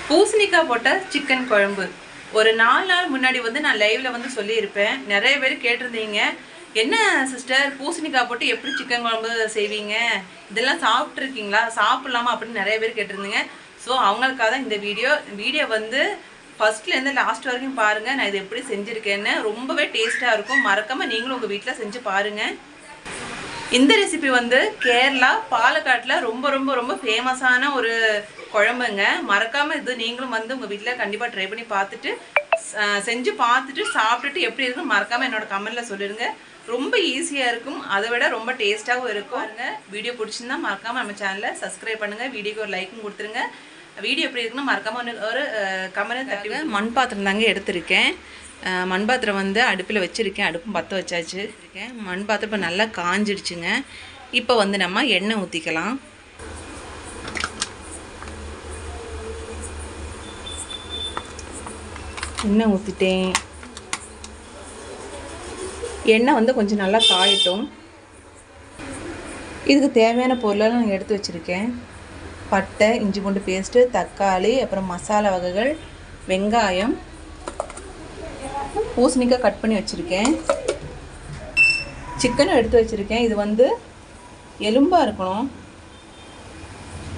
பூசணிக்காய் போட்ட சிக்கன் குழம்பு ஒரு 4 நாள் முன்னாடி வந்து நான் லைவ்ல வந்து சொல்லியிருப்பேன். நிறைய பேர் கேட்டிருந்தீங்க, என்ன சிஸ்டர் பூசணிக்காய் போட்டு எப்படி சிக்கன் குழம்பு செய்வீங்க, இதெல்லாம் சாப்பிட்ருக்கீங்களா, சாப்பிட்லாமா அப்படின்னு நிறைய பேர் கேட்டிருந்தீங்க. ஸோ அவங்களுக்காக தான் இந்த வீடியோ வந்து ஃபர்ஸ்ட்லேருந்து லாஸ்ட் வரைக்கும் பாருங்கள். நான் இது எப்படி செஞ்சுருக்கேன்னு ரொம்பவே டேஸ்ட்டாக இருக்கும். மறக்காமல் நீங்களும் உங்கள் வீட்டில் செஞ்சு பாருங்கள். இந்த ரெசிபி வந்து கேரளா பாலக்காட்டில் ரொம்ப ரொம்ப ரொம்ப ஃபேமஸான ஒரு குழம்புங்க. மறக்காமல் இது நீங்களும் வந்து உங்கள் வீட்டில் கண்டிப்பாக ட்ரை பண்ணி பார்த்துட்டு செஞ்சு பார்த்துட்டு சாப்பிட்டுட்டு எப்படி இருக்குன்னு மறக்காமல் என்னோட கமெண்ட்டில் சொல்லிடுங்க. ரொம்ப ஈஸியாக இருக்கும், அதை விட ரொம்ப டேஸ்ட்டாகவும் இருக்கும். வீடியோ பிடிச்சிருந்தா மறக்காமல் நம்ம சேனலை சப்ஸ்கிரைப் பண்ணுங்கள், வீடியோக்கு ஒரு லைக்கும் கொடுத்துருங்க. வீடியோ எப்படி இருக்குன்னு மறக்காமல் ஒரு கமெண்ட் தட்டி. மண் பாத்திரம் தாங்க எடுத்திருக்கேன். மண் பாத்திரம் வந்து அடுப்பில் வச்சுருக்கேன், அடுப்பும் பற்ற வச்சாச்சு இருக்கேன். மண் பாத்திரம் இப்போ நல்லா காஞ்சிடுச்சுங்க. இப்போ வந்து நம்ம எண்ணெய் ஊற்றிக்கலாம். எண்ணெய் ஊற்றிட்டேன். எண்ணெய் வந்து கொஞ்சம் நல்லா காயட்டும். இதுக்கு தேவையான பொருளெல்லாம் நான் எடுத்து வச்சுருக்கேன். பட்டை, இஞ்சி பூண்டு பேஸ்ட்டு, தக்காளி, அப்புறம் மசாலா வகைகள், வெங்காயம், பூசணிக்காய் கட் பண்ணி வச்சுருக்கேன், சிக்கனும் எடுத்து வச்சுருக்கேன். இது வந்து எலும்பாக இருக்கணும்.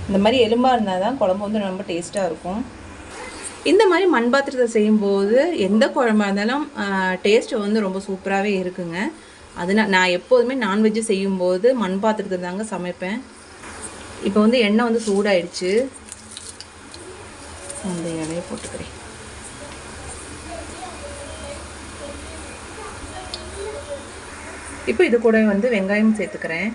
இந்த மாதிரி எலும்பாக இருந்தால் தான் குழம்பு வந்து ரொம்ப டேஸ்ட்டாக இருக்கும். இந்த மாதிரி மண் பாத்திரத்தை செய்யும்போது எந்த குழம்பா இருந்தாலும் டேஸ்ட்டு வந்து ரொம்ப சூப்பராகவே இருக்குங்க. அதனால் நான் எப்போதுமே நான்வெஜ்ஜு செய்யும்போது மண் பாத்திரத்தை தாங்க சமைப்பேன். இப்போ வந்து எண்ணெய் வந்து சூடாயிடுச்சு. அந்த இலையை போட்டுக்கிறேன். இப்போ இது கூட வந்து வெங்காயம் சேர்த்துக்கிறேன்.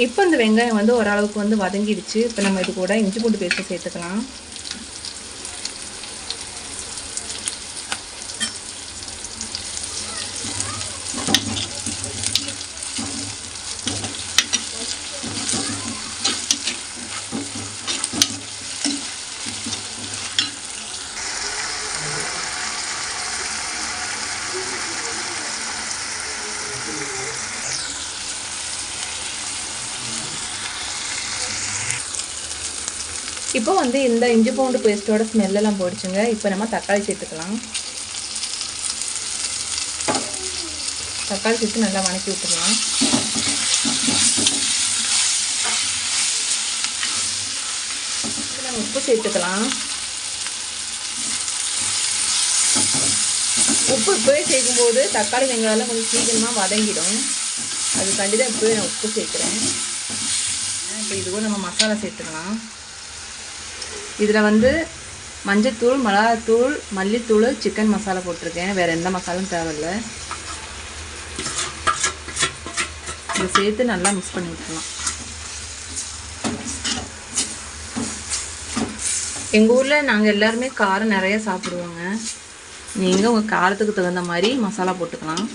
இப்போ இந்த வெங்காயம் வந்து ஓரளவுக்கு வந்து வதங்கிடுச்சு. இப்போ நம்ம இது கூட இஞ்சி பூண்டு பேஸ்ட்டு சேர்த்துக்கலாம். இப்போ வந்து இந்த இஞ்சி பூண்டு பேஸ்ட்டோட ஸ்மெல்லாம் போயிடுச்சுங்க. இப்போ நம்ம தக்காளி சேர்த்துக்கலாம். தக்காளி சேர்த்து நல்லா வதக்கி விட்டுடலாம். நம்ம உப்பு சேர்த்துக்கலாம். உப்பு இப்போவே சேர்க்கும்போது தக்காளி வெங்காயம்லாம் கொஞ்சம் சீக்கிரமாக வதங்கிடும். அதுக்காண்டி தான் இப்போவே நான் உப்பு சேர்க்குறேன். இப்போ இதுவும் நம்ம மசாலா சேர்த்துக்கலாம். இதில் வந்து மஞ்சத்தூள், மிளகாத்தூள், மல்லித்தூள், சிக்கன் மசாலா போட்டிருக்கேன். வேறு எந்த மசாலும் தேவையில்லை. இதை சேர்த்து நல்லா மிக்ஸ் பண்ணி விட்டுக்கலாம். எங்கள் ஊரில் நாங்கள் எல்லாருமே காரம் நிறைய சாப்பிடுவோங்க. நீங்கள் உங்கள் காரத்துக்கு தகுந்த மாதிரி மசாலா போட்டுக்கலாம்.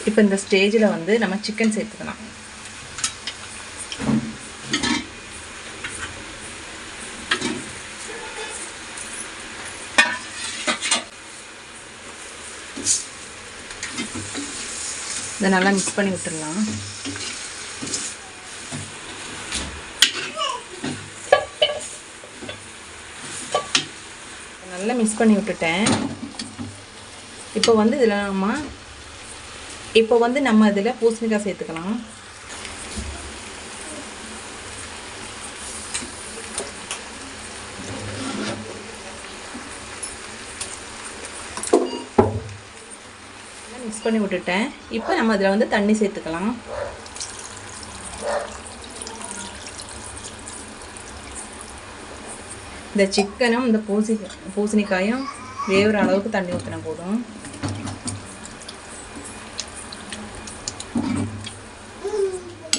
இப்போ இந்த ஸ்டேஜில் வந்து நம்ம சிக்கன் சேர்த்துக்கலாம். இதை நல்லா மிக்ஸ் பண்ணி விட்டுடலாம். நல்லா மிக்ஸ் பண்ணி விட்டுட்டேன். இப்போ வந்து இதில் நம்ம இதில் பூசணிக்காய் சேர்த்துக்கலாம். மிக்ஸ் பண்ணி விட்டுட்டேன். இப்போ நம்ம இதில் வந்து தண்ணி சேர்த்துக்கலாம். இந்த சிக்கனும் இந்த பூசணிக்காயும் வேகிற அளவுக்கு தண்ணி ஊற்றினா போதும்.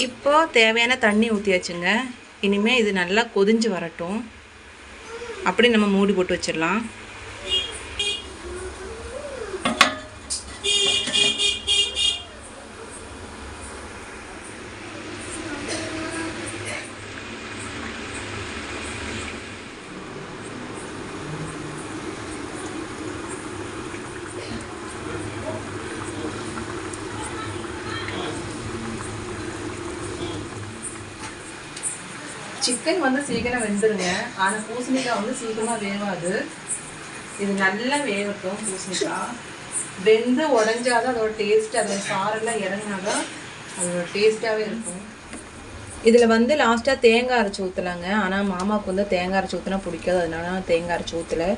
இப்போ தேவையான தண்ணி ஊற்றியாச்சுங்க. இனிமேல் இது நல்லா கொதிஞ்சு வரட்டும். அப்படி நம்ம மூடி போட்டு வச்சிடலாம். சிக்கன் வந்து சீக்கிரம் வெந்துருங்க. ஆனால் பூசணிக்காய் வந்து சீக்கிரமாக வேகாது. இது நல்லா வேகட்டும். பூசணிக்காய் வெந்து உடஞ்சாதான் அதோட டேஸ்ட், அதோட சாரெல்லாம் இறங்கினாதான் அதோட டேஸ்ட்டாகவே இருக்கும். இதில் வந்து லாஸ்ட்டாக தேங்காய் அரைச்சி ஊற்றலாங்க. ஆனால் மாமாவுக்கு வந்து தேங்காய் அரைச்சி ஊற்றினா பிடிக்காது, அதனால தேங்காய் அரைச்சி ஊற்றலை.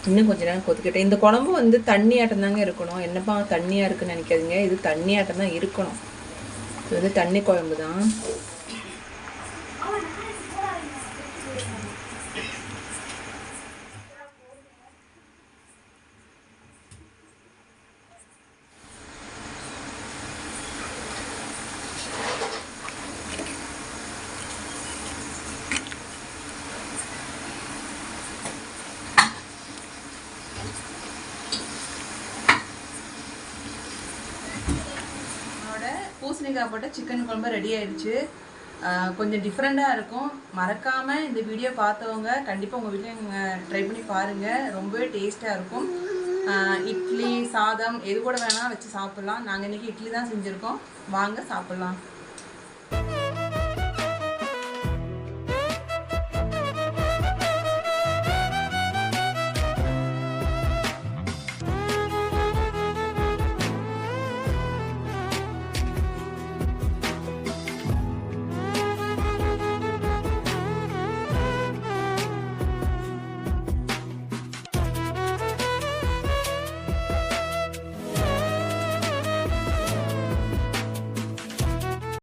இன்னும் கொஞ்சம் நேரம் கொதிக்கிட்டேன். இந்த குழம்பு வந்து தண்ணி ஆட்டம் தாங்க இருக்கணும். என்னப்பா தண்ணியாக இருக்குன்னு நினைக்காதீங்க, இது தண்ணி ஆட்டம் தான் இருக்கணும். இது வந்து தண்ணி குழம்பு தான். பூசணிக்காய் போட்ட சிக்கன் குழம்பு ரெடி ஆயிடுச்சு. கொஞ்சம் டிஃப்ரெண்ட்டாக இருக்கும். மறக்காமல் இந்த வீடியோ பார்த்தவங்க கண்டிப்பாக உங்கள் வீட்டில் ட்ரை பண்ணி பாருங்கள். ரொம்பவே டேஸ்ட்டாக இருக்கும். இட்லி சாதம் எது கூட வேணால் வச்சு சாப்பிட்லாம். நாங்கள் இன்றைக்கி இட்லி தான் செஞ்சுருக்கோம். வாங்க சாப்பிட்லாம்.